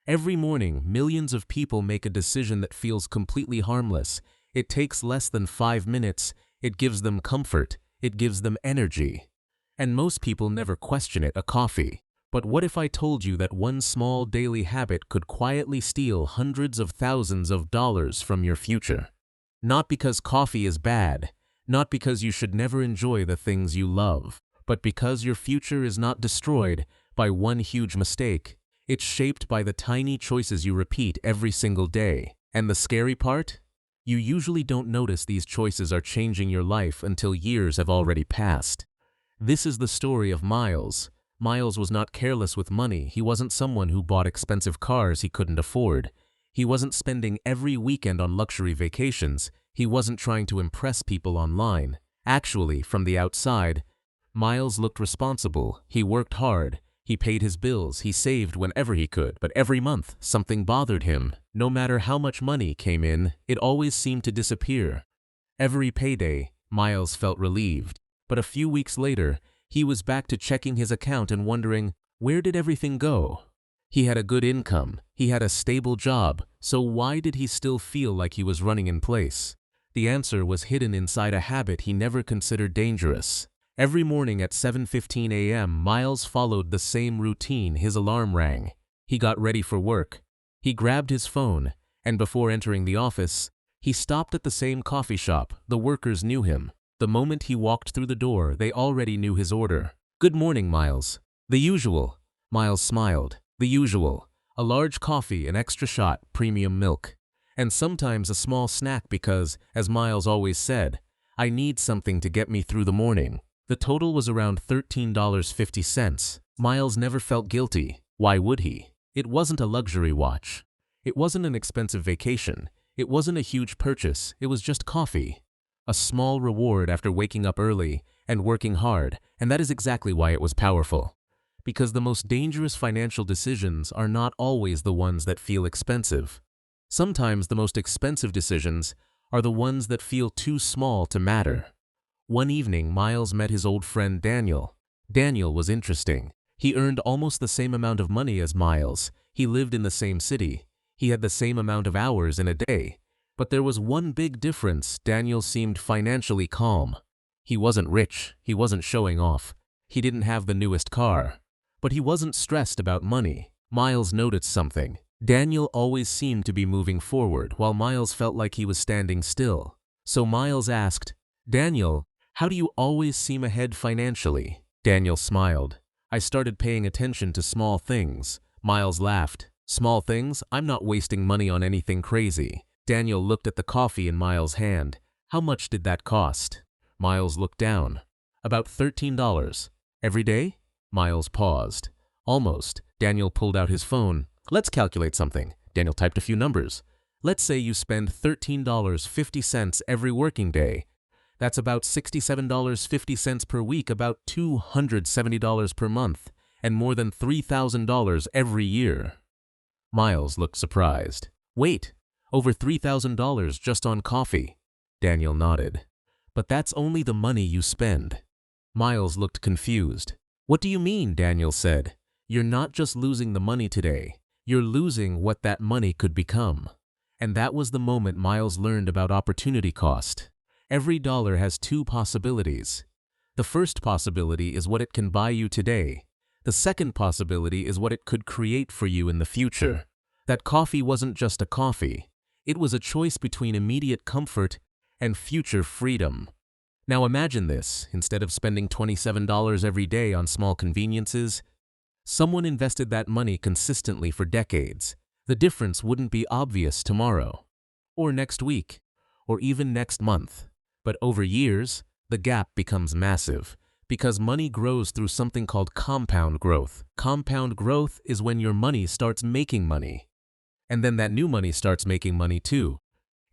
Every morning, millions of people make a decision that feels completely harmless. It takes less than 5 minutes, it gives them comfort, it gives them energy. And most people never question it, a coffee. But what if I told you that one small daily habit could quietly steal hundreds of thousands of dollars from your future? Not because coffee is bad, not because you should never enjoy the things you love, but because your future is not destroyed by one huge mistake. It's shaped by the tiny choices you repeat every single day. And the scary part? You usually don't notice these choices are changing your life until years have already passed. This is the story of Miles. Miles was not careless with money. He wasn't someone who bought expensive cars he couldn't afford. He wasn't spending every weekend on luxury vacations. He wasn't trying to impress people online. Actually, from the outside, Miles looked responsible. He worked hard. He paid his bills. He saved whenever he could. But every month, something bothered him. No matter how much money came in, it always seemed to disappear. Every payday, Miles felt relieved. But a few weeks later, he was back to checking his account and wondering, where did everything go? He had a good income. He had a stable job. So why did he still feel like he was running in place? The answer was hidden inside a habit he never considered dangerous. Every morning at 7:15 a.m., Miles followed the same routine. His alarm rang. He got ready for work. He grabbed his phone, and before entering the office, he stopped at the same coffee shop. The workers knew him. The moment he walked through the door, they already knew his order. "Good morning, Miles." "The usual." Miles smiled. "The usual. A large coffee, an extra shot, premium milk. And sometimes a small snack because, as Miles always said, I need something to get me through the morning." The total was around $13.50. Miles never felt guilty. Why would he? It wasn't a luxury watch. It wasn't an expensive vacation. It wasn't a huge purchase. It was just coffee. A small reward after waking up early and working hard, and that is exactly why it was powerful. Because the most dangerous financial decisions are not always the ones that feel expensive. Sometimes the most expensive decisions are the ones that feel too small to matter. One evening, Miles met his old friend Daniel. Daniel was interesting. He earned almost the same amount of money as Miles. He lived in the same city. He had the same amount of hours in a day. But there was one big difference. Daniel seemed financially calm. He wasn't rich. He wasn't showing off. He didn't have the newest car. But he wasn't stressed about money. Miles noticed something. Daniel always seemed to be moving forward, while Miles felt like he was standing still. So Miles asked, "Daniel, how do you always seem ahead financially?" Daniel smiled. "I started paying attention to small things." Miles laughed. "Small things? I'm not wasting money on anything crazy." Daniel looked at the coffee in Miles' hand. "How much did that cost?" Miles looked down. "About $13. Every day?" Miles paused. "Almost." Daniel pulled out his phone. "Let's calculate something." Daniel typed a few numbers. "Let's say you spend $13.50 every working day. That's about $67.50 per week, about $270 per month, and more than $3,000 every year." Miles looked surprised. "Wait, over $3,000 just on coffee?" Daniel nodded. "But that's only the money you spend." Miles looked confused. "What do you mean?" Daniel said. "You're not just losing the money today. You're losing what that money could become." And that was the moment Miles learned about opportunity cost. Every dollar has two possibilities. The first possibility is what it can buy you today. The second possibility is what it could create for you in the future. That coffee wasn't just a coffee. It was a choice between immediate comfort and future freedom. Now imagine this. Instead of spending $27 every day on small conveniences, someone invested that money consistently for decades. The difference wouldn't be obvious tomorrow, or next week, or even next month. But over years, the gap becomes massive, because money grows through something called compound growth. Compound growth is when your money starts making money. And then that new money starts making money too.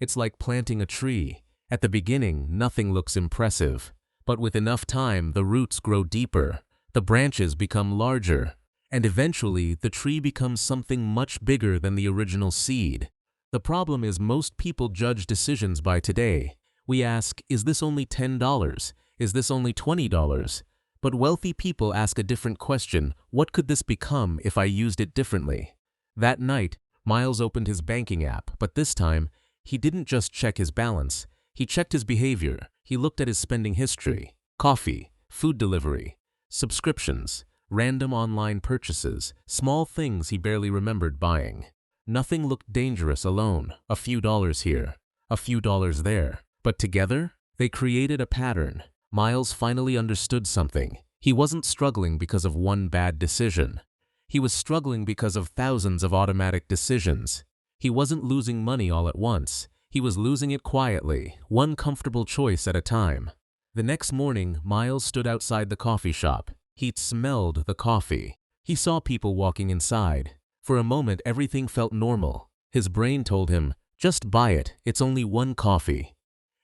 It's like planting a tree. At the beginning, nothing looks impressive. But with enough time, the roots grow deeper, the branches become larger, and eventually the tree becomes something much bigger than the original seed. The problem is most people judge decisions by today. We ask, is this only $10? Is this only $20? But wealthy people ask a different question: what could this become if I used it differently? That night, Miles opened his banking app, but this time, he didn't just check his balance, he checked his behavior. He looked at his spending history: coffee, food delivery, subscriptions, random online purchases, small things he barely remembered buying. Nothing looked dangerous alone, a few dollars here, a few dollars there. But together, they created a pattern. Miles finally understood something. He wasn't struggling because of one bad decision. He was struggling because of thousands of automatic decisions. He wasn't losing money all at once. He was losing it quietly, one comfortable choice at a time. The next morning, Miles stood outside the coffee shop. He smelled the coffee. He saw people walking inside. For a moment, everything felt normal. His brain told him, just buy it, it's only one coffee.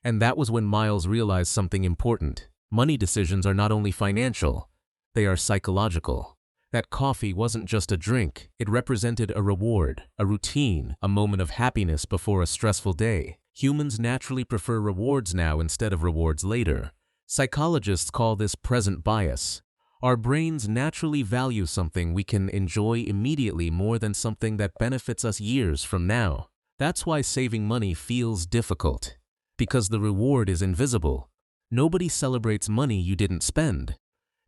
And that was when Miles realized something important. Money decisions are not only financial, they are psychological. That coffee wasn't just a drink, it represented a reward, a routine, a moment of happiness before a stressful day. Humans naturally prefer rewards now instead of rewards later. Psychologists call this present bias. Our brains naturally value something we can enjoy immediately more than something that benefits us years from now. That's why saving money feels difficult. Because the reward is invisible. Nobody celebrates money you didn't spend.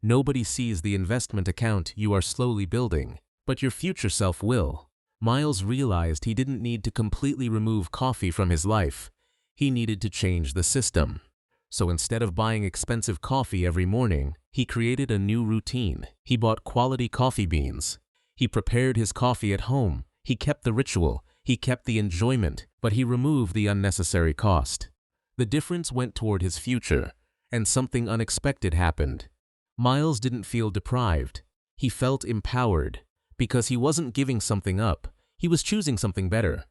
Nobody sees the investment account you are slowly building, but your future self will. Miles realized he didn't need to completely remove coffee from his life. He needed to change the system. So instead of buying expensive coffee every morning, he created a new routine. He bought quality coffee beans. He prepared his coffee at home. He kept the ritual. He kept the enjoyment, but he removed the unnecessary cost. The difference went toward his future, and something unexpected happened. Miles didn't feel deprived. He felt empowered, because he wasn't giving something up. He was choosing something better.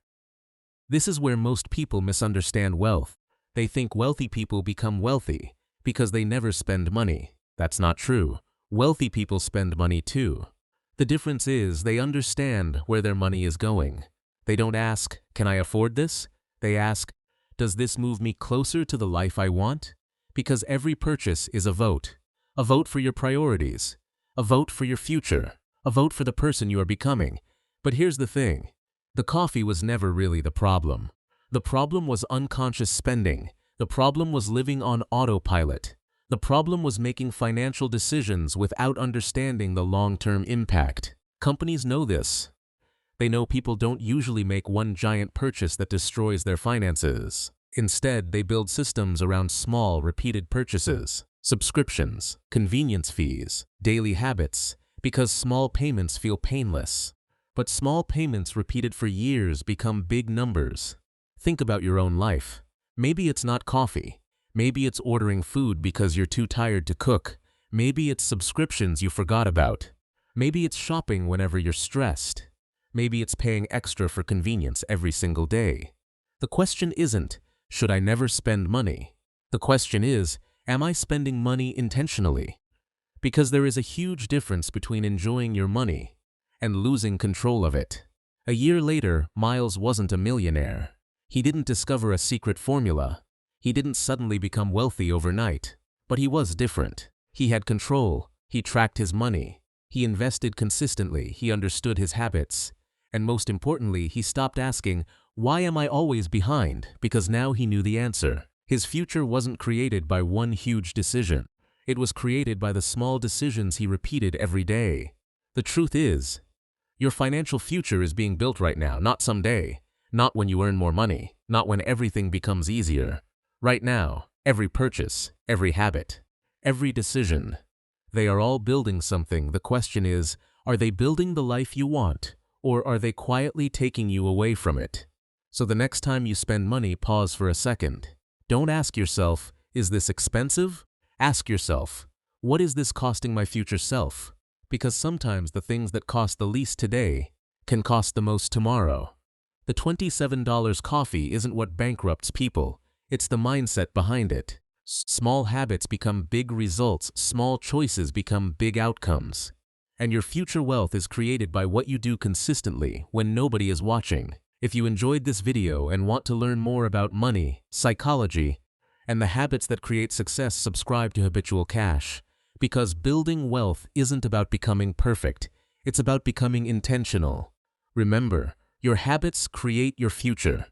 This is where most people misunderstand wealth. They think wealthy people become wealthy because they never spend money. That's not true. Wealthy people spend money too. The difference is they understand where their money is going. They don't ask, can I afford this? They ask, does this move me closer to the life I want? Because every purchase is a vote. A vote for your priorities. A vote for your future. A vote for the person you are becoming. But here's the thing. The coffee was never really the problem. The problem was unconscious spending. The problem was living on autopilot. The problem was making financial decisions without understanding the long-term impact. Companies know this. They know people don't usually make one giant purchase that destroys their finances. Instead, they build systems around small, repeated purchases, subscriptions, convenience fees, daily habits, because small payments feel painless. But small payments repeated for years become big numbers. Think about your own life. Maybe it's not coffee. Maybe it's ordering food because you're too tired to cook. Maybe it's subscriptions you forgot about. Maybe it's shopping whenever you're stressed. Maybe it's paying extra for convenience every single day. The question isn't, should I never spend money? The question is, am I spending money intentionally? Because there is a huge difference between enjoying your money and losing control of it. A year later, Miles wasn't a millionaire. He didn't discover a secret formula. He didn't suddenly become wealthy overnight. But he was different. He had control. He tracked his money. He invested consistently. He understood his habits. And most importantly, he stopped asking, why am I always behind? Because now he knew the answer. His future wasn't created by one huge decision. It was created by the small decisions he repeated every day. The truth is, your financial future is being built right now, not someday. Not when you earn more money, not when everything becomes easier. Right now, every purchase, every habit, every decision, they are all building something. The question is, are they building the life you want, or are they quietly taking you away from it? So the next time you spend money, pause for a second. Don't ask yourself, is this expensive? Ask yourself, what is this costing my future self? Because sometimes the things that cost the least today can cost the most tomorrow. The $27 coffee isn't what bankrupts people. It's the mindset behind it. Small habits become big results. Small choices become big outcomes. And your future wealth is created by what you do consistently when nobody is watching. If you enjoyed this video and want to learn more about money, psychology, and the habits that create success, subscribe to Habitual Cash. Because building wealth isn't about becoming perfect. It's about becoming intentional. Remember, your habits create your future.